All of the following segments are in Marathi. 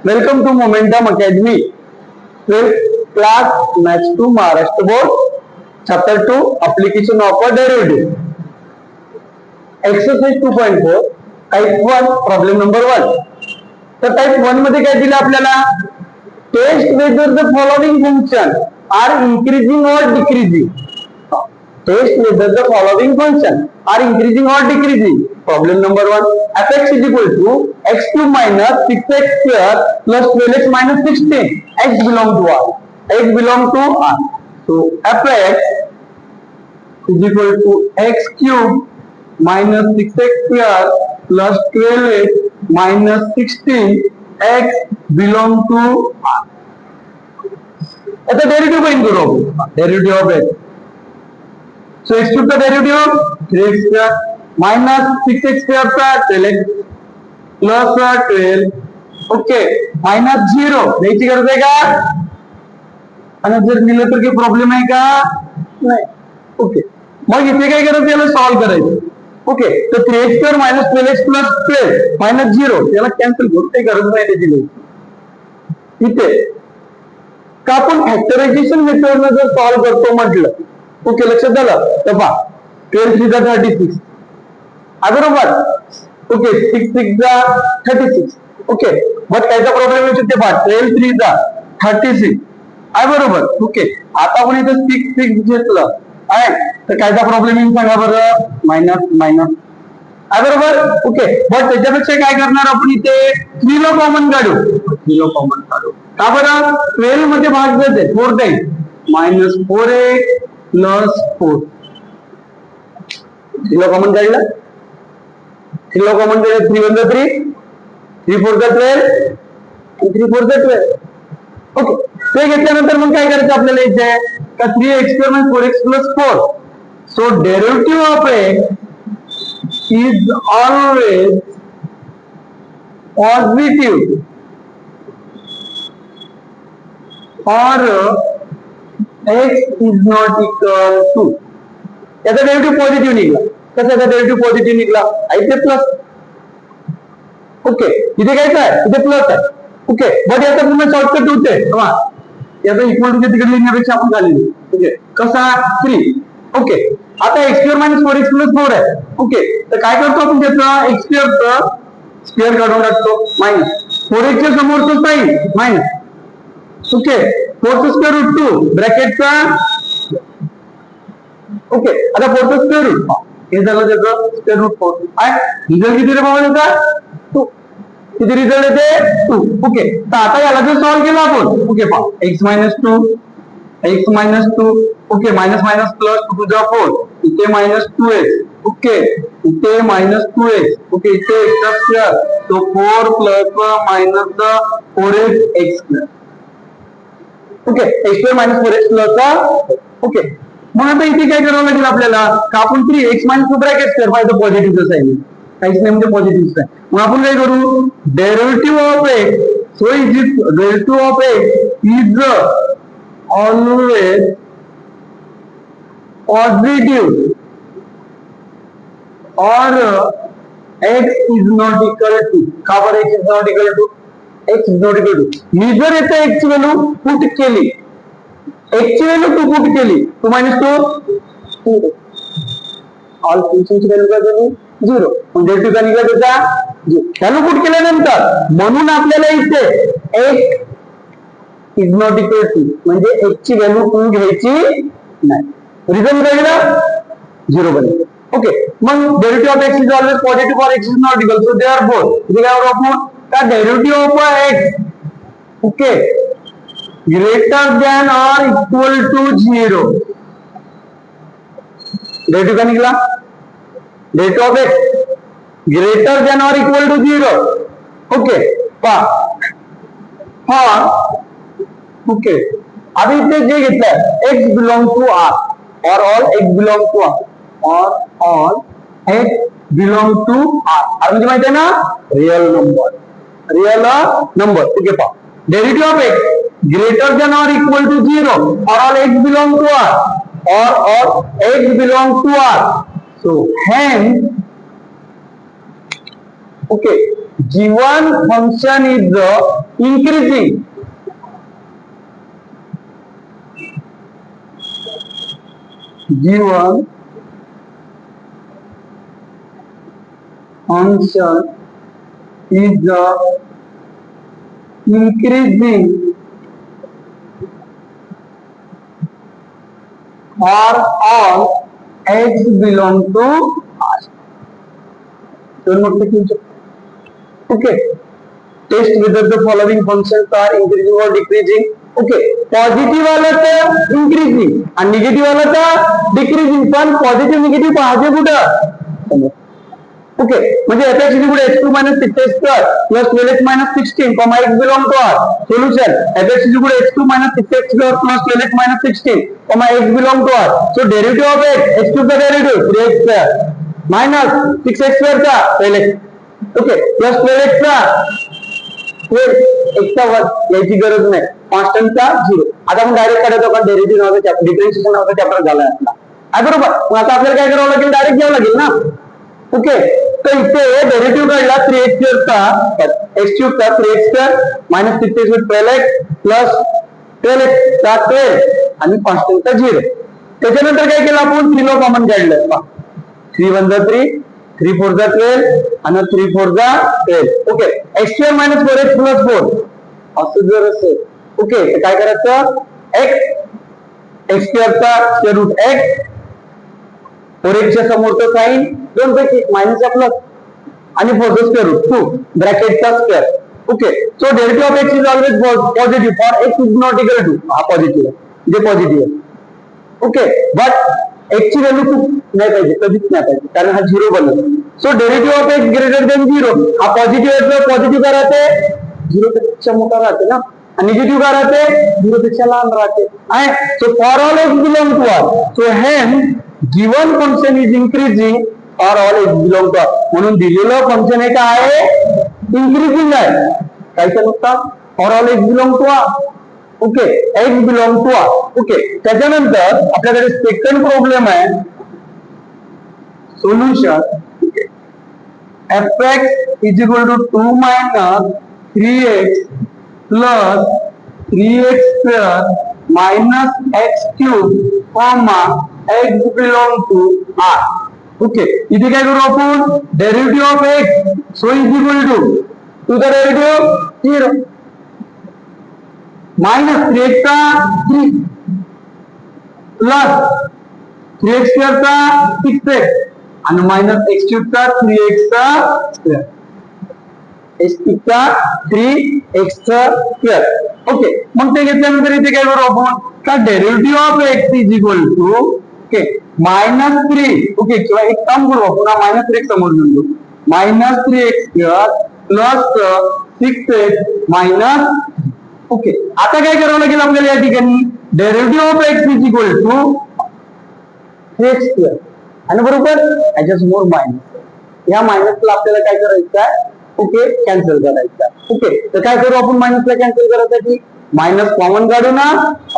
Welcome to Momentum Academy. 12th class Maths 2 Maharashtra Board. Chapter 2 Application of a Derivative. Exercise 2.4 Type 1 Problem number 1. तर टाइप 1 मध्ये काय दिलं आपल्याला? Test whether the following function are increasing or decreasing. Test whether the following function are increasing or decreasing. Problem number 1. Fx is equal to x cube minus 6x square plus 12x minus 16. X belong to R. X belong to R. So Fx is equal to x cube minus 6x square plus 12x minus 16. X belong to R. आता डेरिवेटिव फाइंड करो. Derivative of x. So x cube का derivative 3x square minus 6x square का 12x plus 12 ओके minus 0 द्यायची गरज आहे का? आणि जर दिलं तर काही प्रॉब्लेम आहे का? नाही. ओके मग इथे काय करायचं? याला सॉल्व करायचं. ओके तर 3x square minus 12x plus 12 minus 0 याला कॅन्सल करू. काही गरज नाही त्याची. इथे का आपण फॅक्टरायझेशन मेथडनं जर सॉल्व करतो म्हटलं, ओके लक्षात आलं तर पहा 12 3 36 बरोबर. ओके 6 6 36 ओके मग त्याचा प्रॉब्लेम येतो ते पहा 12 3 36 आहे बरोबर. ओके आता आपण इथे 6 6 घेतलं आहे तर कायचा प्रॉब्लेम येईल सांगा बरं? मायनस मायनस आहे बरोबर. ओके मग त्याच्यापेक्षा काय करणार आपण इथे 3 ला कॉमन काढू. 3 ला कॉमन काढू का बरं? 12 मध्ये भाग जाते 4 टाइम मायनस 4x प्लस 4 3 ला कॉमन काढलं. 3 ला कॉमन काढलं 3 1 3 3 4 12 3 4 12 ओके ते घेतल्यानंतर मग काय करायचं आपल्याला इथे का 3x square 4x plus 4. So derivative of x is always positive or x is not equal to. याचा डेरिव्हेटिव्ह पॉझिटिव्ह निघला. कशाचा डेरिव्हेटिव्ह पॉझिटिव्ह निघला? इथे प्लस. ओके इथे काय आहे? इथे प्लस आहे. ओके बट याचा पुन्हा शॉर्टकट होते. याचा इक्वल टू तिकडे लिहिण्यापेक्षा आपण झालेली. ओके कसा 3. ओके आता x square minus 4x plus 4 आहे. ओके तर काय करतो आपण त्याचा x स्क्वेअरचा स्क्वेअर काढून टाकतो मायनस 4x च्या समोरचं साइन मायनस. ओके 4 चा स्क्वेअर रूट 2 ब्रॅकेटचा. ओके आता 4 चा स्क्वेअर रूट हे झालं त्याचं स्क्वेअर रूट 4 आहे. रिझल्ट किती रे बाबा त्याचा? 2. किती रिझल्ट येते? 2. ओके तर आता याला जर सॉल्व केला आपण ओके पहा x minus 2 x minus 2 okay minus minus plus 2 to the 4 इथे मायनस 2x ओके इथे मायनस 2x ओके इथे x चा स्क्वेअर तो 4 plus minus 4x x square. Okay x square minus 4x plus okay मग आता इथे काय करावं लागेल आपल्याला का आपण 3x मायनस 2 ब्रॅकेट स्क्वेअर पाहिजे पॉझिटिव्ह साइन काहीच नाही म्हणजे पॉझिटिव्ह आहे. मग आपण काय करू? Derivative of x so is derivative of x is always positive or x is not equal to. का बरं x is not equal to? x is not equal to मी जर येथे x ची व्हॅल्यू पुट केली x ची व्हॅल्यू 2 पुट केली 2 minus 2 ऑल फंक्शनची व्हॅल्यू काय झाली 0. मग डेरिव्हेटिव्ह काय निघाला त्याचा 0. व्हॅल्यू पुट केल्यानंतर म्हणून आपल्याला इथे x is not equal to म्हणजे x ची व्हॅल्यू 2 घ्यायची नाही. रिझन काय झालं 0 बनेल. ओके मग derivative of x is always positive for x is not equal to they are both. इथे काय करू आपण का derivative of x okay greater than or equal to 0. Derivative काय निघाला? Derivative of x greater than or equal to 0. Okay पहा हा ओके अभी इथे जे घेतलंय x बिलोंग टू r और all x belong to r और all x belong to r म्हणजे माहिती आहे ना रियल नंबर. ओके पहा derivative of x greater than or equal to 0 और all x belong to r और all x belong to r. So hence okay given function is increasing, given function is increasing for all x belong to R. Okay. Test whether the following functions are increasing or decreasing. Okay. Positive आलं तर increasing आणि निगेटिव्ह आलं तर decreasing. पण पॉझिटिव्ह निगेटिव्ह पाहिजे कुठं? ओके म्हणजे fx is equal to x2 minus 6x square plus 12x minus 16 comma x belong to R. Solution fx is equal to x2 minus 6x square plus 12x minus 16 comma x belong to R. So derivative of x2 का derivative 3x square minus 6x square का 12x ओके plus 12x का x चा वर्ग याची गरज नाही कॉन्स्टंट चा 0. आता आपण डायरेक्ट काढतो कारण डेरिव्हेटिव्ह नावाचा चॅप्टर डिफरन्शिएशन नावाचा चॅप्टर झालाय आपला आहे बरोबर. मग आता आपल्याला काय करावं लागेल डायरेक्ट घ्यावं लागेल ना. ओके तर इथे डेरिव्हेटिव्ह काढला 3x स्क्वेअर चा x क्यूब चा 3x square minus 6x with 12x plus 12x चा 12 आणि कॉन्स्टंट चा 0. त्याच्यानंतर काय केलं आपण 3 ला कॉमन काढलं पहा 3 1 जा 3 3 4 जा 12 आणि 3 4 जा 12. Okay x square minus 4x plus 4 असं जर असेल ओके तर काय करायचं x स्क्वेअर चा स्क्वेअर रूट x 4x च्या समोरचं साइन दोन पैकी मायनस प्लस आणि 4 स्क्वेअर रूट 2 ब्रॅकेटचा square. Okay so derivative of x is always positive for x is not equal to हा पॉझिटिव्ह जे पॉझिटिव्ह आहे. ओके बट x ची व्हॅल्यू खूप नाही पाहिजे कधीच नाही पाहिजे कारण हा 0 बनतो. So derivative of x greater than 0 हा पॉझिटिव्ह आहे तर पॉझिटिव्ह का राहते 0 पेक्षा मोठा राहते ना आणि निगेटिव्ह का राहते 0 पेक्षा लहान राहते आहे. So for all x belong to R. So hence given function is increasing or all x belong to R. म्हणून दिलेलं फंक्शन हे काय आहे increasing आहे कायच्या नुसता for all x belong to R. Okay x belong to R. Okay त्याच्यानंतर आपल्याकडे सेकंड प्रॉब्लेम आहे solution fx is equal to 2 minus 3x plus 3x square minus x cube comma x belong to R. Okay इथे काय करू आपण derivative of x so is equal to the derivative 0 minus 3x चा 3 प्लस 3x स्क्वेअर चा 6x आणि मायनस x क्यूब चा 3x चा स्क्वेअर x क्यूब चा 3x चा स्क्वेअर. ओके मग ते घेतल्यानंतर इथे काय करू आपण का derivative of x is equal to okay minus 3 okay किंवा एक काम करू आपण मायनस 3 समोर घेऊन घेऊ minus 3x square plus 6x minus. Okay आता काय करावं लागेल आपल्याला या ठिकाणी derivative of x is equal to 3x square आणि बरोबर याच्या समोर मायनस या मायनसला आपल्याला काय करायचं आहे ओके कॅन्सल करायचं आहे. ओके तर काय करू आपण मायनसला कॅन्सल करायसाठी मायनस कॉमन काढू ना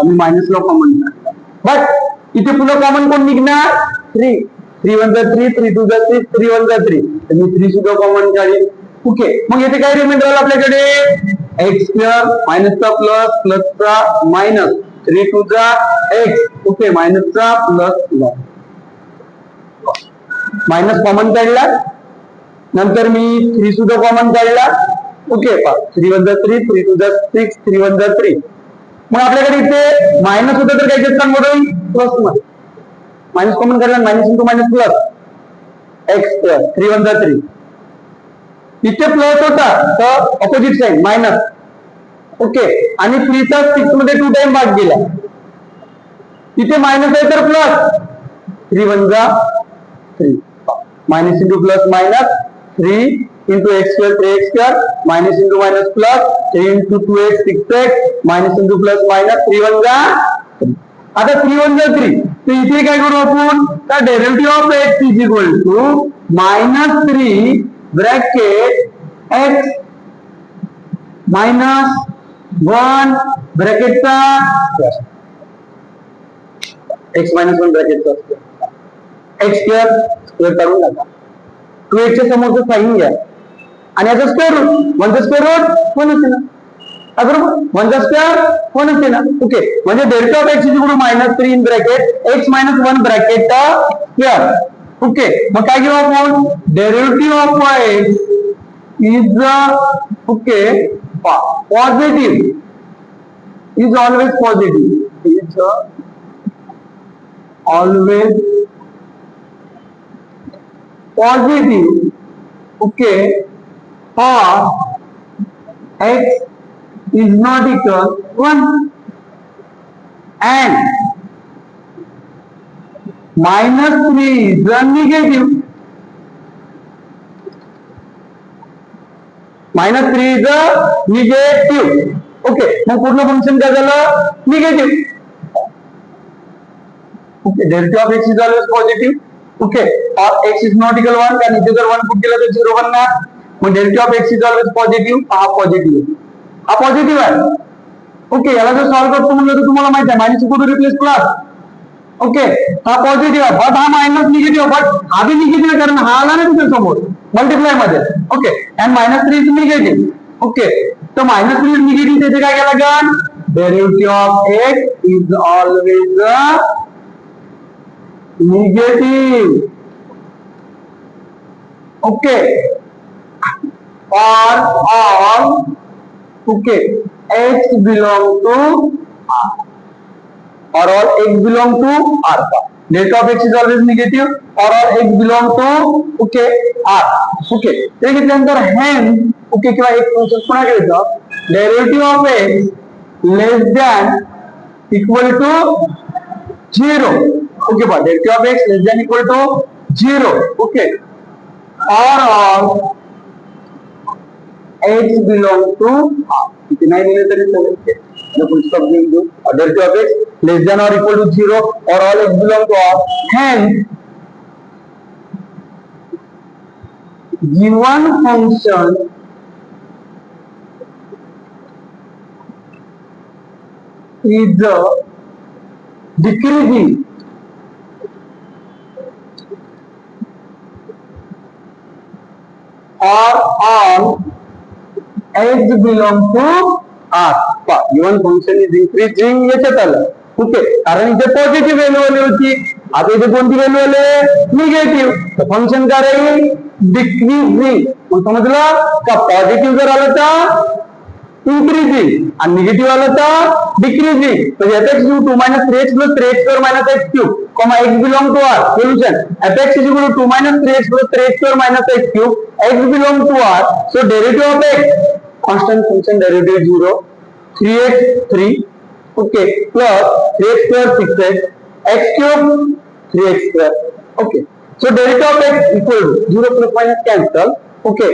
आणि मायनसला कॉमन काढू बट इथे पुन्हा कॉमन कोण निघणार 3 3 1 जा 3 3 2 जा 6 3 1 जा 3 तर मी 3 सुद्धा कॉमन काढेल. ओके मग इथे काय रिमाइंडर राहिलं आपल्याकडे x स्क्वेअर मायनसचा प्लस प्लसचा मायनस 3 2 जा x ओके मायनसचा प्लस मायनस कॉमन काढला नंतर मी 3 सुद्धा कॉमन काढला. ओके 3 1 जा 3 3 2 जा 6 3 1 जा 3 मग आपल्याकडे इथे मायनस होतं तर काय घेतलं म्हणून प्लस मध्ये मायनस कॉमन काढला minus into minus plus x square 3 1 जा 3 इथे प्लस होता तर ऑपोजिट साइड मायनस. ओके आणि 3 चा 6 मध्ये 2 टाइम भाग गेला इथे मायनस आहे तर प्लस 3 1 जा 3 minus into plus minus 3 into x square 3x square minus into minus plus 3 into 2x 6x minus into plus minus 3 1 जा 3. आता 3 1 जा 3 तर इथे काय करू आपण तर derivative of x is equal to minus 3 bracket x minus 1 ब्रॅकेटचा x minus 1 ब्रॅकेटचा x square square काढून टाका 2x च्या समोरचं साइन घ्या आणि याचा स्क्वेअर रूट, 1 चा स्क्वेअर रूट 1 च ना, बरोबर, 1 चा स्क्वेअर 1 च ना. ओके, म्हणजे delta of x is equal to -3 in bracket x - 1 bracket square. Okay, मग काय घेऊ आपण, derivative of x is okay positive, is always positive, is always positive. Okay, or x is not equal 1 and -3 is a negative. -3 is a negative. Okay, मग पूर्ण फंक्शन काय झालं, negative. Okay, delta of x is always positive. Okay, और एक्स इज नॉट इक्वल 1, कारण इथे जर 1 पुट केलं तर 0 बनणार. मग delta of x is always positive, हा पॉझिटिव्ह, हा पॉझिटिव्ह आहे. ओके, याला जर सॉल्व्ह करतो म्हणलं तर तुम्हाला माहिती आहे minus equal to replace plus. Okay, हा पॉझिटिव्ह आहे, बट हा मायनस निगेटिव्ह, बट हा बी निगेटिव्ह आहे कारण हा आला ना तिथे समोर मल्टिप्लाय मध्ये. Okay, and -3 is negative. Okay, तर -3 इज निगेटिव्ह, त्याचे काय केलं लागेल, derivative of x is always negative. Okay, for all okay x belong to R, or all x belong to R. Delta of x is always negative, or all x belong to okay R. Okay, ते घेतल्यानंतर hence okay किंवा एक प्रोसेस पुन्हा घ्यायचं, derivative of x less than equal to 0. Okay बा, derivative of x less than equal to 0. Okay, or all x belong to R. इथे नाही दिले तरी चालेल, फुल स्टॉप देऊन देऊ. Derivative of x less than or equal to 0 or all x belong to R. Hence, given function is decreasing or all x belong to R. Given function is increasing, याच्यात आलं. ओके, कारण इथे पॉझिटिव्ह व्हॅल्यू आली होती, आता इथे कोणती व्हॅल्यू आली, निगेटिव्ह. तर फंक्शन काय राहील, डिक्रीजिंग. मग समजलं का, पॉझिटिव्ह जर आलं तर इन्क्रीजिंग आणि निगेटिव्ह आलं तर डिक्रीजिंग. तर fx is 2 - 3x + 3x² - x³, x belong to R. Solution, fx is equal to 2 - 3x + 3x² - x³, x belong to R. So derivative of x, constant function derivative 0, 3x 3, okay, plus 3x² 6x, x³ 3x². Okay, so derivative of x equal to 0 plus minus cancel. Okay,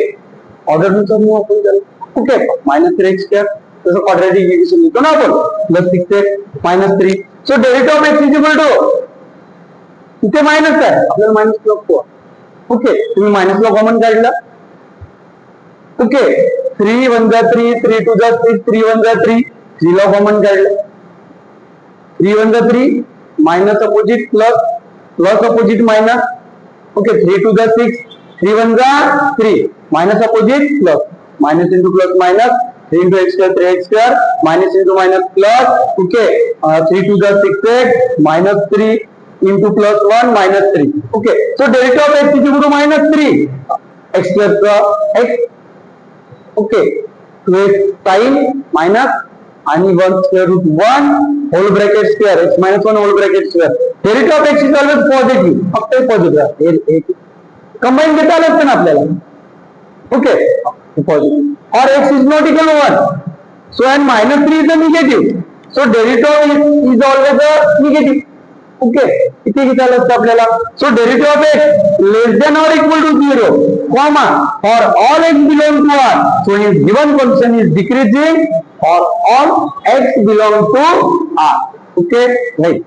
order नुसार मग आपण त्याला ओके -3x², तसं क्वाड्रॅटिक इक्वेशन लिहितो ना आपण, plus 6x - 3. So derivative of x is equal to, इथे मायनस आहे आपल्याला मायनस नको. ओके, तुम्ही मायनस ला कॉमन काढला. ओके, 3 1 जा 3, 3 2 जा 6, 3 1 जा 3, 3 ला कॉमन काढलं. 3 1 जा 3, minus opposite plus, plus opposite minus. Okay, 3 2 जा 6, 3 1 जा 3, minus opposite plus, minus into plus minus, 3 into x² 3x², minus into minus plus. Okay, 3 2 जा 6x, minus 3 into plus 1 minus 3. Okay, so derivative of x is equal to -3 x² x. Okay, 2x sin minus आणि 1√1 whole bracket square x - 1 hole bracket square. Derivative of x is always positive, फक्त पॉझिटिव्ह कंबाईन घेता आलं असतं ना आपल्याला. ओके, पॉझिटिव्ह और x is not equal 1, so and -3 is a negative, so derivative is always a negative. Okay, इथे घेता आलं असतं आपल्याला. So derivative of x less than or equal to 0, comma for all x belong to R. So his given function is decreasing for all x belong to R. Okay, right.